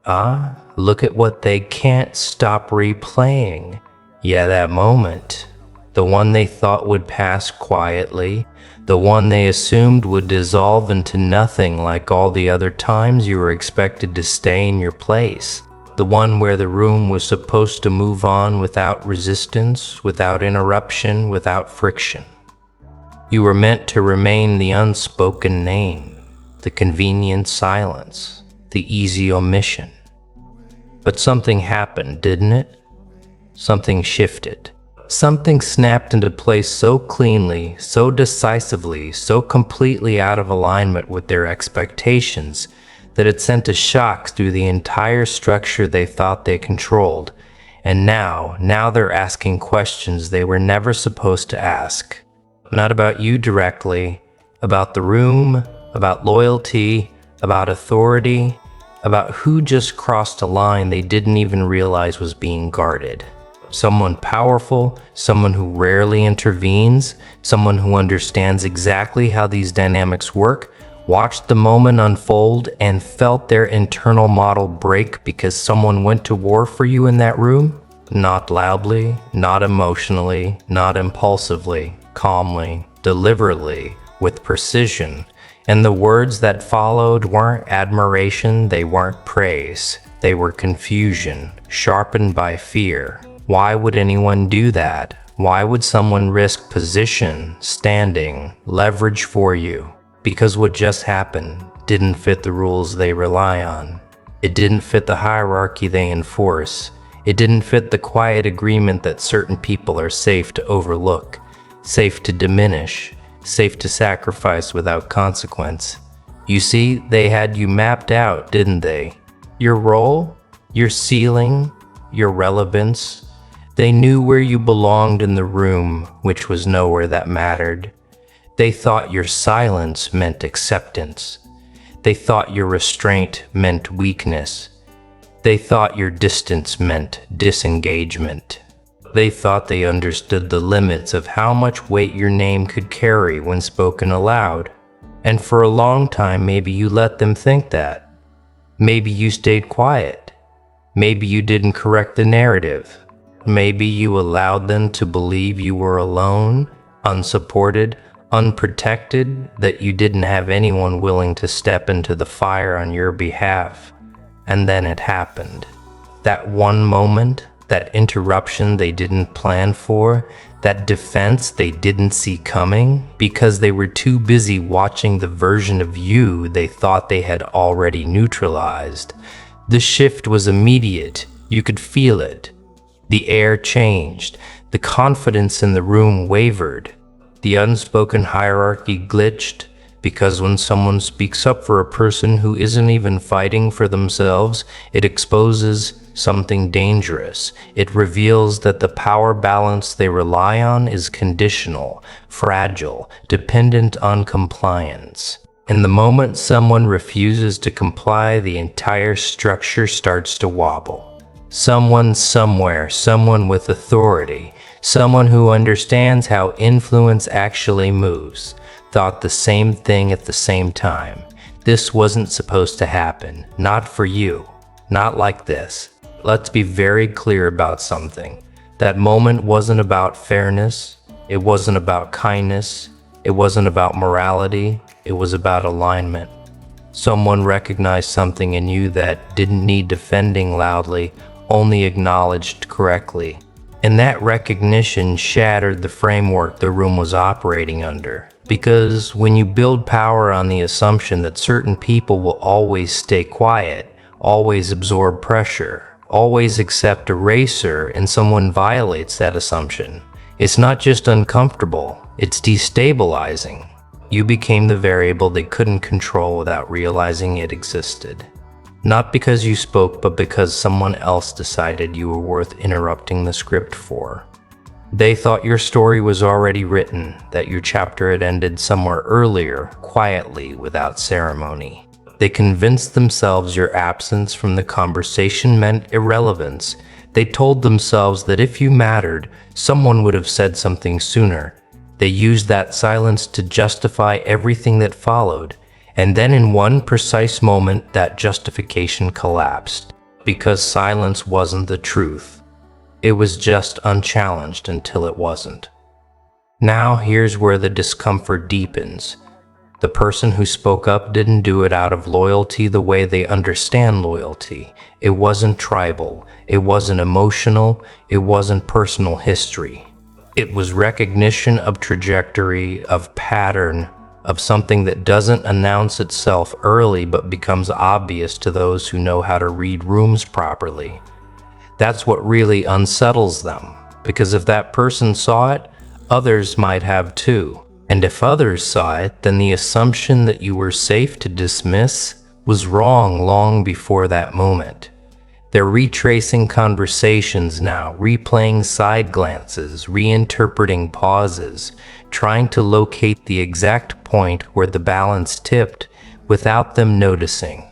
Ah, look at what they can't stop replaying. Yeah, that moment. The one they thought would pass quietly, the one they assumed would dissolve into nothing like all the other times you were expected to stay in your place. The one where the room was supposed to move on without resistance, without interruption, without friction. You were meant to remain the unspoken name, the convenient silence, the easy omission. But something happened, didn't it? Something shifted. Something snapped into place so cleanly, so decisively, so completely out of alignment with their expectations that it sent a shock through the entire structure they thought they controlled. And now they're asking questions they were never supposed to ask. Not about you directly, about the room, about loyalty, about authority, about who just crossed a line they didn't even realize was being guarded. Someone powerful, someone who rarely intervenes, someone who understands exactly how these dynamics work, watched the moment unfold and felt their internal model break because someone went to war for you in that room? Not loudly, not emotionally, not impulsively, calmly, deliberately, with precision. And the words that followed weren't admiration, they weren't praise. They were confusion, sharpened by fear. Why would anyone do that? Why would someone risk position, standing, leverage for you? Because what just happened didn't fit the rules they rely on. It didn't fit the hierarchy they enforce. It didn't fit the quiet agreement that certain people are safe to overlook, safe to diminish, safe to sacrifice without consequence. You see, they had you mapped out, didn't they? Your role, your ceiling, your relevance. They knew where you belonged in the room, which was nowhere that mattered. They thought your silence meant acceptance. They thought your restraint meant weakness. They thought your distance meant disengagement. They thought they understood the limits of how much weight your name could carry when spoken aloud. And for a long time, maybe you let them think that. Maybe you stayed quiet. Maybe you didn't correct the narrative. Maybe you allowed them to believe you were alone, unsupported, unprotected, that you didn't have anyone willing to step into the fire on your behalf. And then it happened. That one moment, that interruption they didn't plan for, that defense they didn't see coming, because they were too busy watching the version of you they thought they had already neutralized. The shift was immediate. You could feel it. The air changed. The confidence in the room wavered. The unspoken hierarchy glitched, because when someone speaks up for a person who isn't even fighting for themselves, it exposes something dangerous. It reveals that the power balance they rely on is conditional, fragile, dependent on compliance. And the moment someone refuses to comply, the entire structure starts to wobble. Someone somewhere, someone with authority, someone who understands how influence actually moves, thought the same thing at the same time. This wasn't supposed to happen. Not for you. Not like this. Let's be very clear about something. That moment wasn't about fairness. It wasn't about kindness. It wasn't about morality. It was about alignment. Someone recognized something in you that didn't need defending loudly, only acknowledged correctly. And that recognition shattered the framework the room was operating under. Because when you build power on the assumption that certain people will always stay quiet, always absorb pressure, always accept erasure, and someone violates that assumption, it's not just uncomfortable, it's destabilizing. You became the variable they couldn't control without realizing it existed. Not because you spoke, but because someone else decided you were worth interrupting the script for. They thought your story was already written, that your chapter had ended somewhere earlier, quietly, without ceremony. They convinced themselves your absence from the conversation meant irrelevance. They told themselves that if you mattered, someone would have said something sooner. They used that silence to justify everything that followed, and then in one precise moment, that justification collapsed, because silence wasn't the truth. It was just unchallenged until it wasn't. Now here's where the discomfort deepens. The person who spoke up didn't do it out of loyalty the way they understand loyalty. It wasn't tribal, it wasn't emotional, it wasn't personal history. It was recognition of trajectory, of pattern, of something that doesn't announce itself early but becomes obvious to those who know how to read rooms properly. That's what really unsettles them, because if that person saw it, others might have too. And if others saw it, then the assumption that you were safe to dismiss was wrong long before that moment. They're retracing conversations now, replaying side glances, reinterpreting pauses, trying to locate the exact point where the balance tipped without them noticing.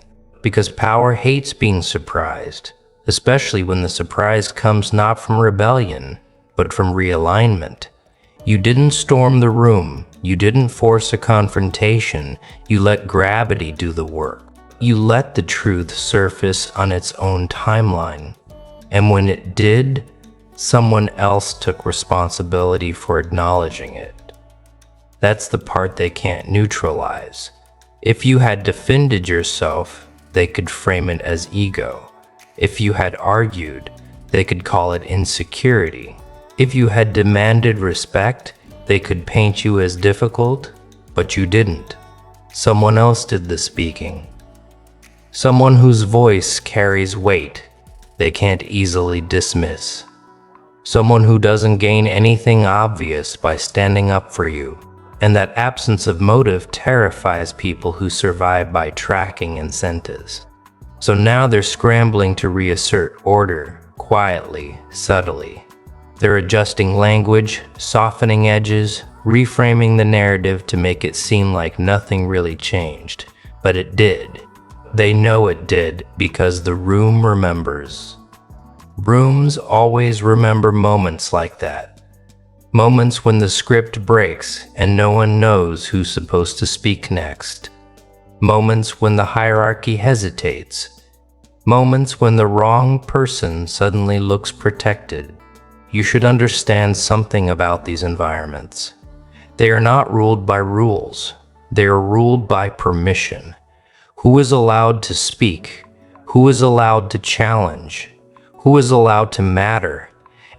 Because power hates being surprised, especially when the surprise comes not from rebellion, but from realignment. You didn't storm the room, you didn't force a confrontation, you let gravity do the work. You let the truth surface on its own timeline. And when it did, someone else took responsibility for acknowledging it. That's the part they can't neutralize. If you had defended yourself, they could frame it as ego. If you had argued, they could call it insecurity. If you had demanded respect, they could paint you as difficult, but you didn't. Someone else did the speaking. Someone whose voice carries weight they can't easily dismiss. Someone who doesn't gain anything obvious by standing up for you. And that absence of motive terrifies people who survive by tracking incentives. So now they're scrambling to reassert order, quietly, subtly. They're adjusting language, softening edges, reframing the narrative to make it seem like nothing really changed. But it did. They know it did because the room remembers. Rooms always remember moments like that. Moments when the script breaks and no one knows who's supposed to speak next. Moments when the hierarchy hesitates. Moments when the wrong person suddenly looks protected. You should understand something about these environments. They are not ruled by rules. They are ruled by permission. Who is allowed to speak? Who is allowed to challenge? Who is allowed to matter?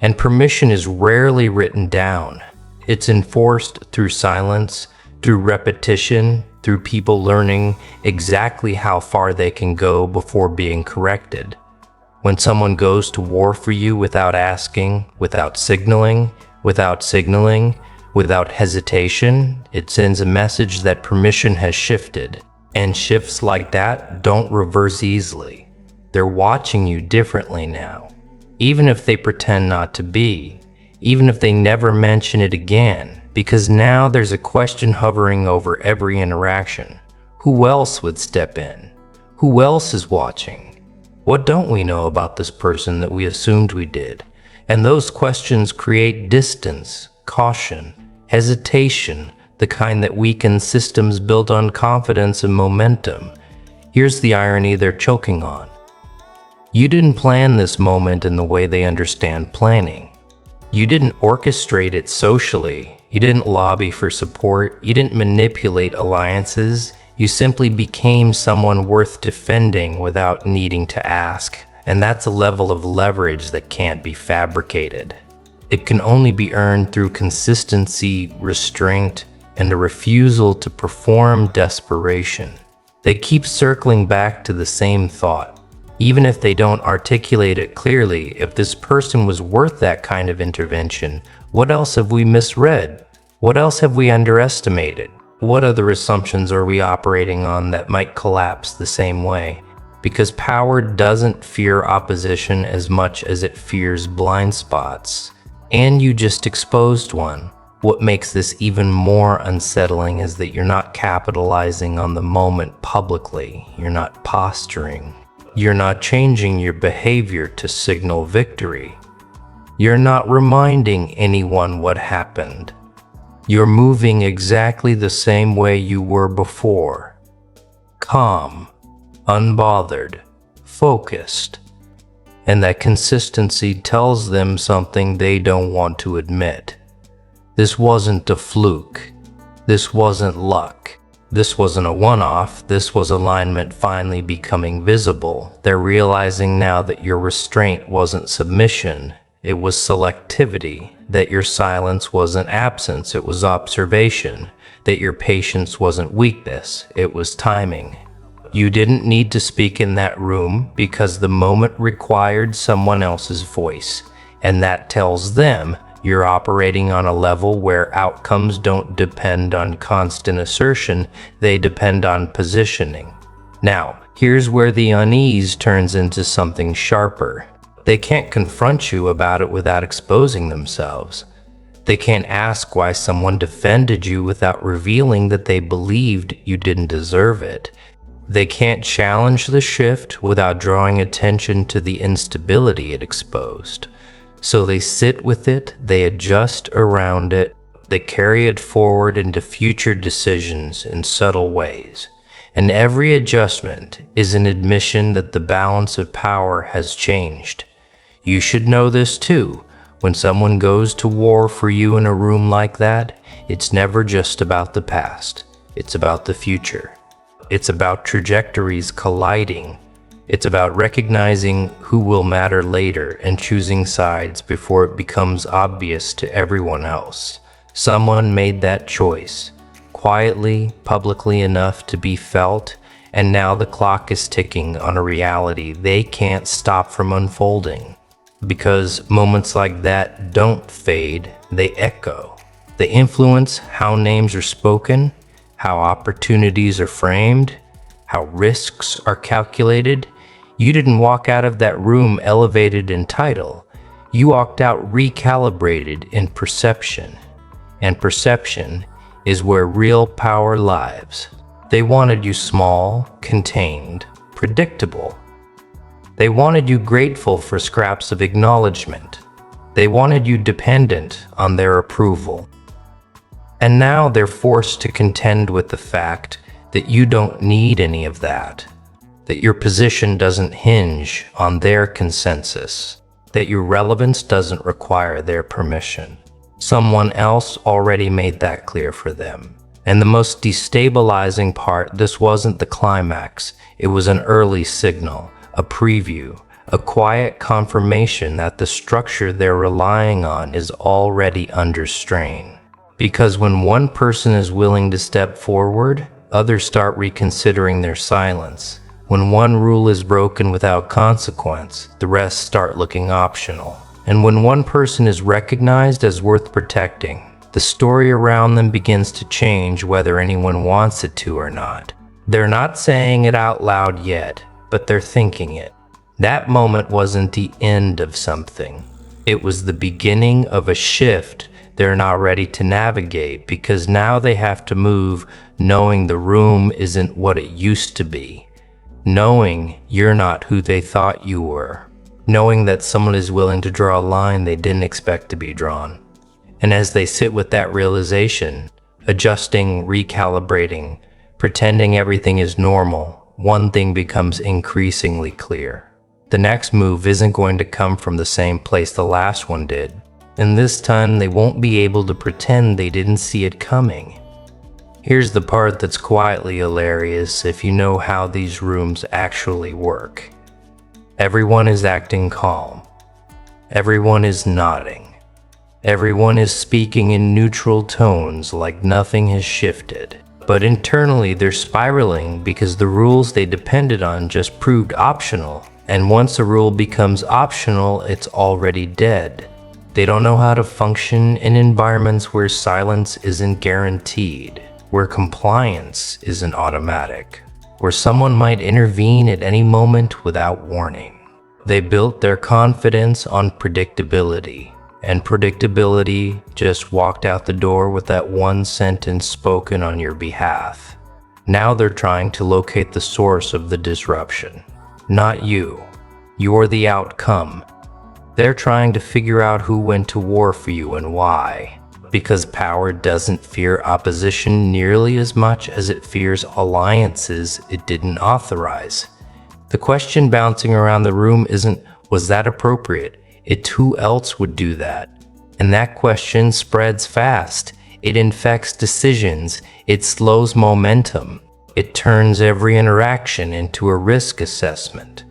And permission is rarely written down. It's enforced through silence, through repetition, through people learning exactly how far they can go before being corrected. When someone goes to war for you without asking, without signaling, without hesitation, it sends a message that permission has shifted. And shifts like that don't reverse easily. They're watching you differently now. Even if they pretend not to be, even if they never mention it again, because now there's a question hovering over every interaction. Who else would step in? Who else is watching? What don't we know about this person that we assumed we did? And those questions create distance, caution, hesitation, the kind that weakens systems built on confidence and momentum. Here's the irony they're choking on. You didn't plan this moment in the way they understand planning. You didn't orchestrate it socially. You didn't lobby for support. You didn't manipulate alliances. You simply became someone worth defending without needing to ask. And that's a level of leverage that can't be fabricated. It can only be earned through consistency, restraint, and a refusal to perform desperation. They keep circling back to the same thought. Even if they don't articulate it clearly, if this person was worth that kind of intervention, what else have we misread? What else have we underestimated? What other assumptions are we operating on that might collapse the same way? Because power doesn't fear opposition as much as it fears blind spots. And you just exposed one. What makes this even more unsettling is that you're not capitalizing on the moment publicly. You're not posturing. You're not changing your behavior to signal victory. You're not reminding anyone what happened. You're moving exactly the same way you were before. Calm, unbothered, focused. And that consistency tells them something they don't want to admit. This wasn't a fluke. This wasn't luck. This wasn't a one-off. This was alignment finally becoming visible. They're realizing now that your restraint wasn't submission. It was selectivity. That your silence wasn't absence. It was observation. That your patience wasn't weakness. It was timing. You didn't need to speak in that room because the moment required someone else's voice, and that tells them you're operating on a level where outcomes don't depend on constant assertion, they depend on positioning. Now, here's where the unease turns into something sharper. They can't confront you about it without exposing themselves. They can't ask why someone defended you without revealing that they believed you didn't deserve it. They can't challenge the shift without drawing attention to the instability it exposed. So they sit with it, they adjust around it, they carry it forward into future decisions in subtle ways. And every adjustment is an admission that the balance of power has changed. You should know this too. When someone goes to war for you in a room like that, it's never just about the past. It's about the future. It's about trajectories colliding. It's about recognizing who will matter later and choosing sides before it becomes obvious to everyone else. Someone made that choice, quietly, publicly enough to be felt, and now the clock is ticking on a reality they can't stop from unfolding. Because moments like that don't fade, they echo. They influence how names are spoken, how opportunities are framed, how risks are calculated. You didn't walk out of that room elevated in title. You walked out recalibrated in perception. And perception is where real power lives. They wanted you small, contained, predictable. They wanted you grateful for scraps of acknowledgement. They wanted you dependent on their approval. And now they're forced to contend with the fact that you don't need any of that, that your position doesn't hinge on their consensus, that your relevance doesn't require their permission. Someone else already made that clear for them. And the most destabilizing part, this wasn't the climax. It was an early signal, a preview, a quiet confirmation that the structure they're relying on is already under strain. Because when one person is willing to step forward, others start reconsidering their silence. When one rule is broken without consequence, the rest start looking optional. And when one person is recognized as worth protecting, the story around them begins to change whether anyone wants it to or not. They're not saying it out loud yet, but they're thinking it. That moment wasn't the end of something. It was the beginning of a shift they're not ready to navigate, because now they have to move knowing the room isn't what it used to be, knowing you're not who they thought you were, knowing that someone is willing to draw a line they didn't expect to be drawn. And as they sit with that realization, adjusting, recalibrating, pretending everything is normal, one thing becomes increasingly clear. The next move isn't going to come from the same place the last one did. And this time they won't be able to pretend they didn't see it coming. Here's the part that's quietly hilarious if you know how these rooms actually work. Everyone is acting calm. Everyone is nodding. Everyone is speaking in neutral tones like nothing has shifted. But internally they're spiraling because the rules they depended on just proved optional. And once a rule becomes optional, it's already dead. They don't know how to function in environments where silence isn't guaranteed, where compliance isn't automatic, where someone might intervene at any moment without warning. They built their confidence on predictability, and predictability just walked out the door with that one sentence spoken on your behalf. Now they're trying to locate the source of the disruption. Not you. You're the outcome. They're trying to figure out who went to war for you and why. because power doesn't fear opposition nearly as much as it fears alliances it didn't authorize. The question bouncing around the room isn't, was that appropriate? It's who else would do that? And that question spreads fast. It infects decisions. It slows momentum. It turns every interaction into a risk assessment.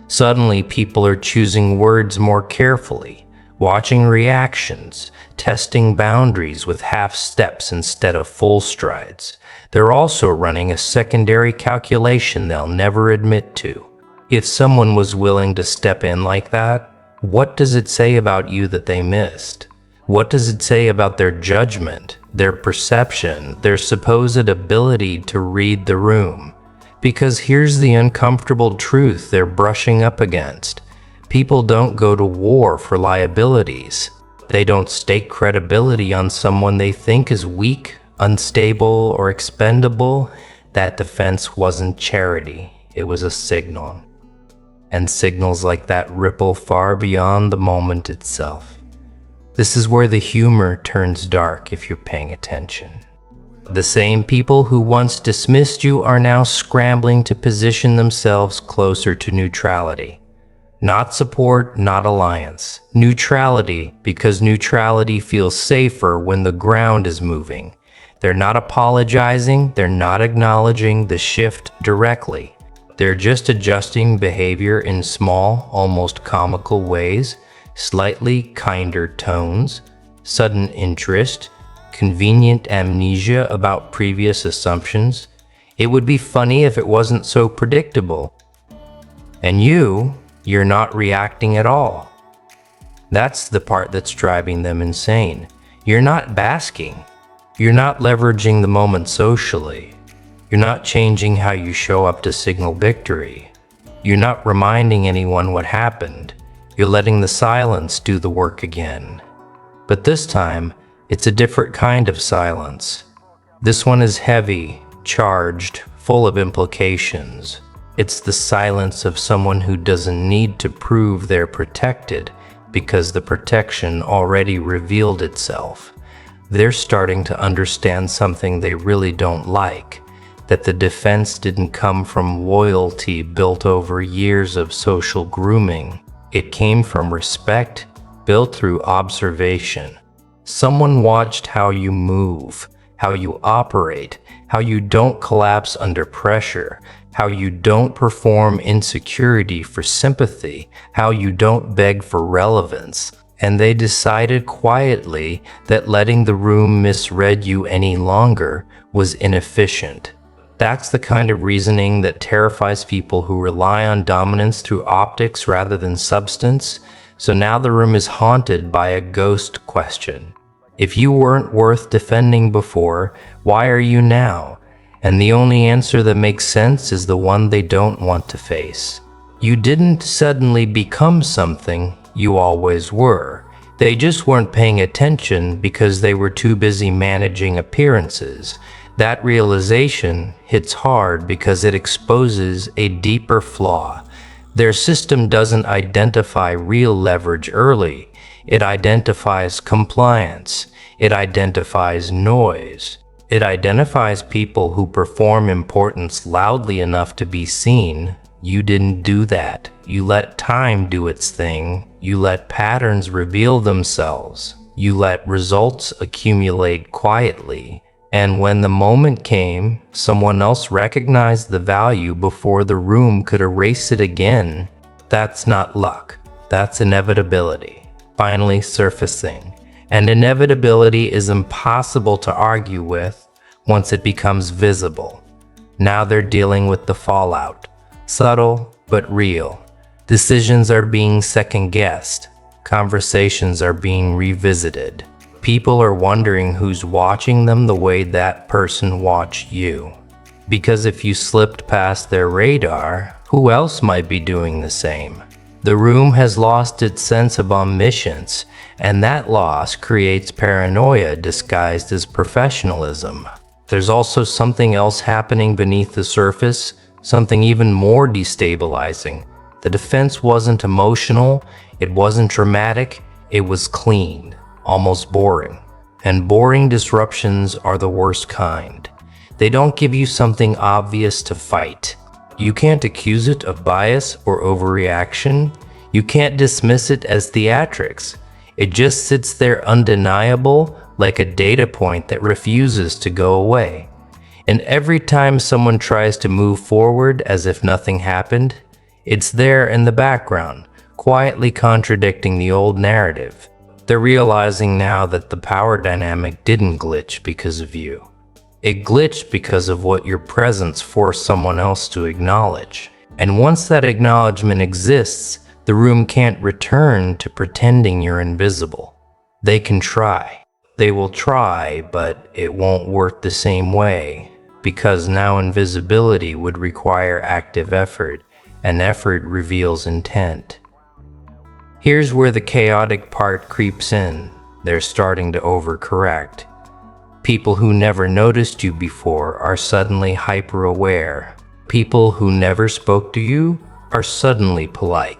Suddenly, people are choosing words more carefully, watching reactions, testing boundaries with half steps instead of full strides. They're also running a secondary calculation they'll never admit to. If someone was willing to step in like that, what does it say about you that they missed? What does it say about their judgment, their perception, their supposed ability to read the room? Because here's the uncomfortable truth they're brushing up against. People don't go to war for liabilities. They don't stake credibility on someone they think is weak, unstable, or expendable. That defense wasn't charity. It was a signal. And signals like that ripple far beyond the moment itself. This is where the humor turns dark if you're paying attention. The same people who once dismissed you are now scrambling to position themselves closer to neutrality. Not support, not alliance. Neutrality, because neutrality feels safer when the ground is moving. They're not apologizing, they're not acknowledging the shift directly. They're just adjusting behavior in small, almost comical ways, slightly kinder tones, sudden interest, convenient amnesia about previous assumptions. It would be funny if it wasn't so predictable. And you're not reacting at all. That's the part that's driving them insane. You're not basking. You're not leveraging the moment socially. You're not changing how you show up to signal victory. You're not reminding anyone what happened. You're letting the silence do the work again. But this time, it's a different kind of silence. This one is heavy, charged, full of implications. It's the silence of someone who doesn't need to prove they're protected because the protection already revealed itself. They're starting to understand something they really don't like, that the defense didn't come from loyalty built over years of social grooming. It came from respect built through observation. Someone watched how you move, how you operate, how you don't collapse under pressure, how you don't perform insecurity for sympathy, how you don't beg for relevance. And they decided quietly that letting the room misread you any longer was inefficient. That's the kind of reasoning that terrifies people who rely on dominance through optics rather than substance. So now the room is haunted by a ghost question. If you weren't worth defending before, why are you now? And the only answer that makes sense is the one they don't want to face. You didn't suddenly become something, you always were. They just weren't paying attention because they were too busy managing appearances. That realization hits hard because it exposes a deeper flaw. Their system doesn't identify real leverage early. It identifies compliance. It identifies noise. It identifies people who perform importance loudly enough to be seen. You didn't do that. You let time do its thing. You let patterns reveal themselves. You let results accumulate quietly. And when the moment came, someone else recognized the value before the room could erase it again. That's not luck. That's inevitability, finally surfacing. And inevitability is impossible to argue with once it becomes visible. Now they're dealing with the fallout. Subtle, but real. Decisions are being second-guessed. Conversations are being revisited. People are wondering who's watching them the way that person watched you. Because if you slipped past their radar, who else might be doing the same? The room has lost its sense of omniscience, and that loss creates paranoia disguised as professionalism. There's also something else happening beneath the surface, something even more destabilizing. The defense wasn't emotional, it wasn't dramatic, it was clean. Almost boring. And boring disruptions are the worst kind. They don't give you something obvious to fight. You can't accuse it of bias or overreaction. You can't dismiss it as theatrics. It just sits there undeniable, like a data point that refuses to go away. And every time someone tries to move forward as if nothing happened, it's there in the background, quietly contradicting the old narrative. They're realizing now that the power dynamic didn't glitch because of you. It glitched because of what your presence forced someone else to acknowledge. And once that acknowledgement exists, the room can't return to pretending you're invisible. They can try. They will try, but it won't work the same way, because now invisibility would require active effort, and effort reveals intent. Here's where the chaotic part creeps in. They're starting to overcorrect. People who never noticed you before are suddenly hyper-aware. People who never spoke to you are suddenly polite.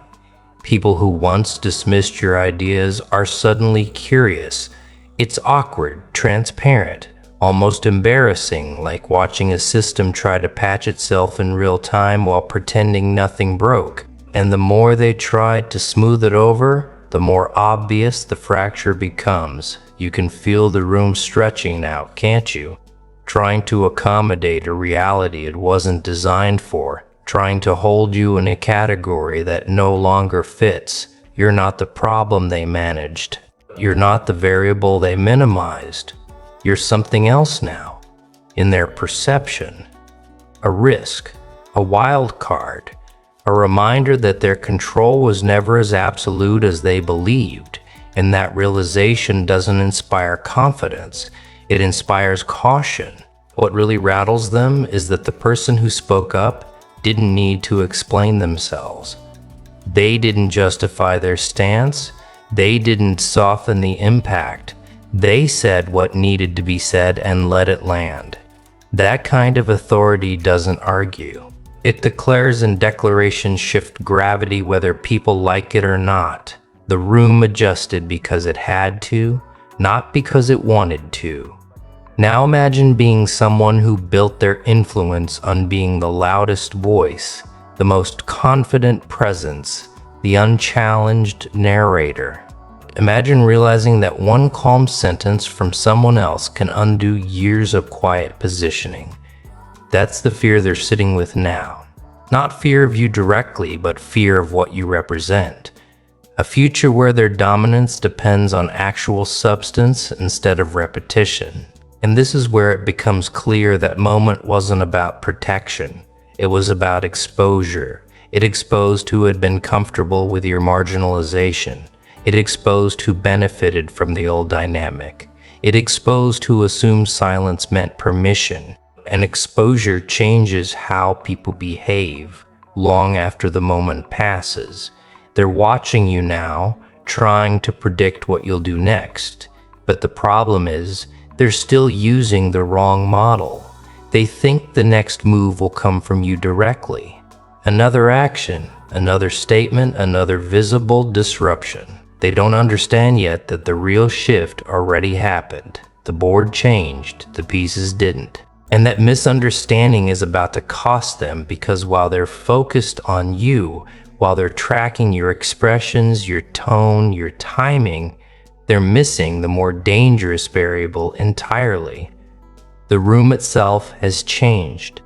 People who once dismissed your ideas are suddenly curious. It's awkward, transparent, almost embarrassing, like watching a system try to patch itself in real time while pretending nothing broke. And the more they tried to smooth it over, the more obvious the fracture becomes. You can feel the room stretching out, can't you? Trying to accommodate a reality it wasn't designed for, trying to hold you in a category that no longer fits. You're not the problem they managed. You're not the variable they minimized. You're something else now, in their perception. A risk, a wild card, a reminder that their control was never as absolute as they believed, and that realization doesn't inspire confidence, it inspires caution. What really rattles them is that the person who spoke up didn't need to explain themselves. They didn't justify their stance, they didn't soften the impact. They said what needed to be said and let it land. That kind of authority doesn't argue. It declares, and declarations shift gravity whether people like it or not. The room adjusted because it had to, not because it wanted to. Now imagine being someone who built their influence on being the loudest voice, the most confident presence, the unchallenged narrator. Imagine realizing that one calm sentence from someone else can undo years of quiet positioning. That's the fear they're sitting with now. Not fear of you directly, but fear of what you represent. A future where their dominance depends on actual substance instead of repetition. And this is where it becomes clear that moment wasn't about protection. It was about exposure. It exposed who had been comfortable with your marginalization. It exposed who benefited from the old dynamic. It exposed who assumed silence meant permission. And exposure changes how people behave long after the moment passes. They're watching you now, trying to predict what you'll do next. But the problem is, they're still using the wrong model. They think the next move will come from you directly. Another action, another statement, another visible disruption. They don't understand yet that the real shift already happened. The board changed, the pieces didn't. And that misunderstanding is about to cost them, because while they're focused on you, while they're tracking your expressions, your tone, your timing, they're missing the more dangerous variable entirely. The room itself has changed.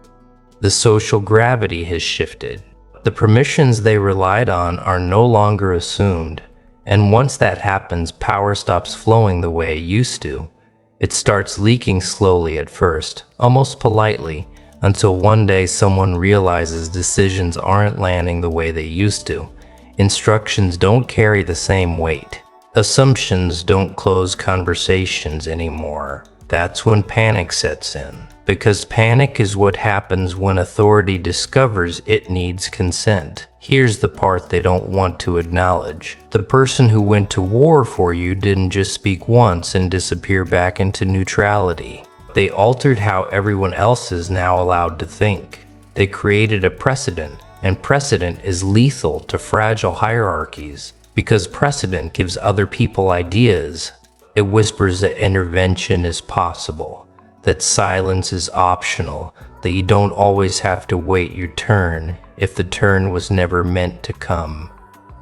The social gravity has shifted. The permissions they relied on are no longer assumed. And once that happens, power stops flowing the way it used to. It starts leaking slowly at first, almost politely, until one day someone realizes decisions aren't landing the way they used to. Instructions don't carry the same weight. Assumptions don't close conversations anymore. That's when panic sets in. Because panic is what happens when authority discovers it needs consent. Here's the part they don't want to acknowledge. The person who went to war for you didn't just speak once and disappear back into neutrality. They altered how everyone else is now allowed to think. They created a precedent, and precedent is lethal to fragile hierarchies, because precedent gives other people ideas. It whispers that intervention is possible, that silence is optional, that you don't always have to wait your turn if the turn was never meant to come.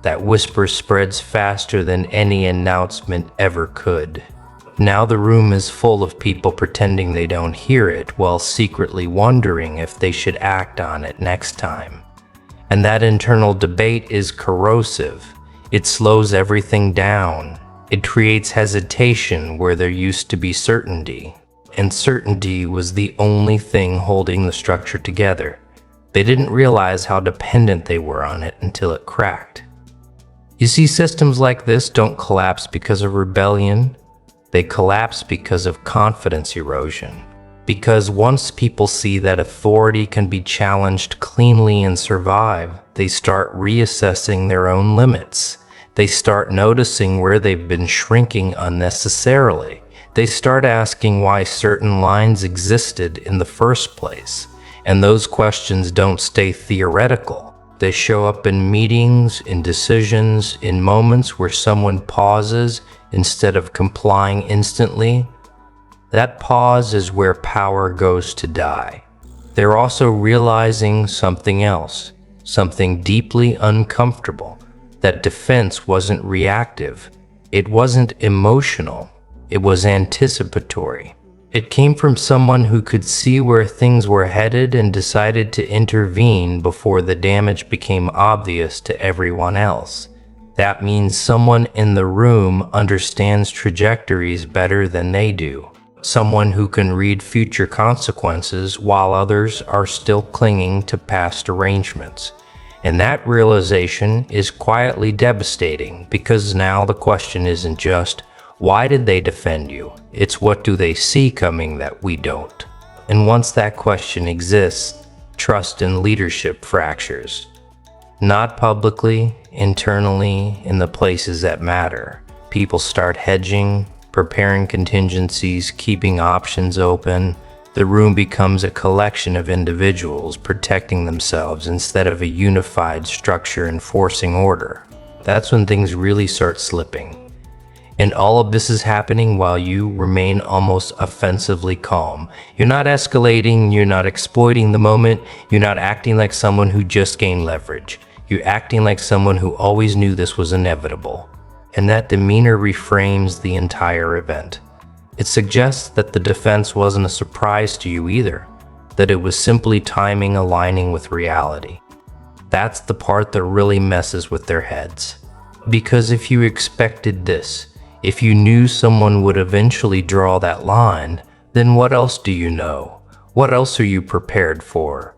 That whisper spreads faster than any announcement ever could. Now the room is full of people pretending they don't hear it while secretly wondering if they should act on it next time. And that internal debate is corrosive. It slows everything down. It creates hesitation where there used to be certainty. And certainty was the only thing holding the structure together. They didn't realize how dependent they were on it until it cracked. You see, systems like this don't collapse because of rebellion. They collapse because of confidence erosion. Because once people see that authority can be challenged cleanly and survive, they start reassessing their own limits. They start noticing where they've been shrinking unnecessarily. They start asking why certain lines existed in the first place. And those questions don't stay theoretical. They show up in meetings, in decisions, in moments where someone pauses instead of complying instantly. That pause is where power goes to die. They're also realizing something else, something deeply uncomfortable. That defense wasn't reactive. It wasn't emotional. It was anticipatory. It came from someone who could see where things were headed and decided to intervene before the damage became obvious to everyone else. That means someone in the room understands trajectories better than they do. Someone who can read future consequences while others are still clinging to past arrangements. And that realization is quietly devastating because now the question isn't just, why did they defend you? It's what do they see coming that we don't? And once that question exists, trust and leadership fractures. Not publicly, internally, in the places that matter. People start hedging, preparing contingencies, keeping options open. The room becomes a collection of individuals protecting themselves instead of a unified structure enforcing order. That's when things really start slipping. And all of this is happening while you remain almost offensively calm. You're not escalating, you're not exploiting the moment, you're not acting like someone who just gained leverage. You're acting like someone who always knew this was inevitable. And that demeanor reframes the entire event. It suggests that the defense wasn't a surprise to you either, that it was simply timing aligning with reality. That's the part that really messes with their heads. Because if you expected this, if you knew someone would eventually draw that line, then what else do you know? What else are you prepared for?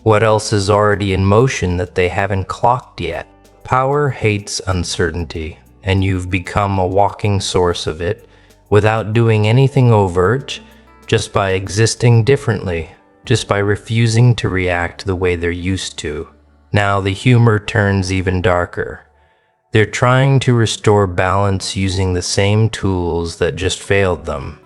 What else is already in motion that they haven't clocked yet? Power hates uncertainty, and you've become a walking source of it without doing anything overt, just by existing differently, just by refusing to react the way they're used to. Now the humor turns even darker. They're trying to restore balance using the same tools that just failed them.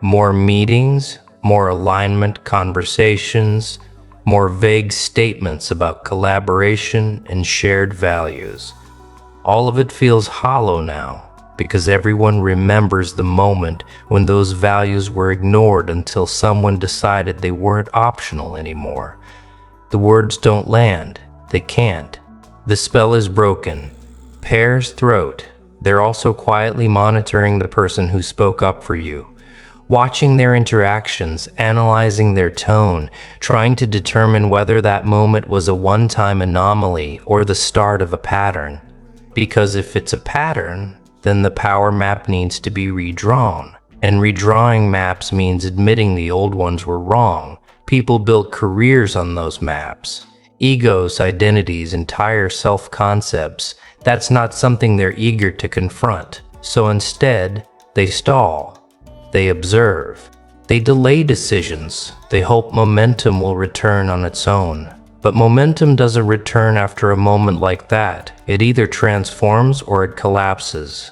More meetings, more alignment conversations, more vague statements about collaboration and shared values. All of it feels hollow now because everyone remembers the moment when those values were ignored until someone decided they weren't optional anymore. The words don't land. They can't. The spell is broken. Pair's throat. They're also quietly monitoring the person who spoke up for you, watching their interactions, analyzing their tone, trying to determine whether that moment was a one-time anomaly or the start of a pattern. Because if it's a pattern, then the power map needs to be redrawn. And redrawing maps means admitting the old ones were wrong. People built careers on those maps. Egos, identities, entire self-concepts. That's not something they're eager to confront. So instead, they stall. They observe. They delay decisions. They hope momentum will return on its own. But momentum doesn't return after a moment like that. It either transforms or it collapses.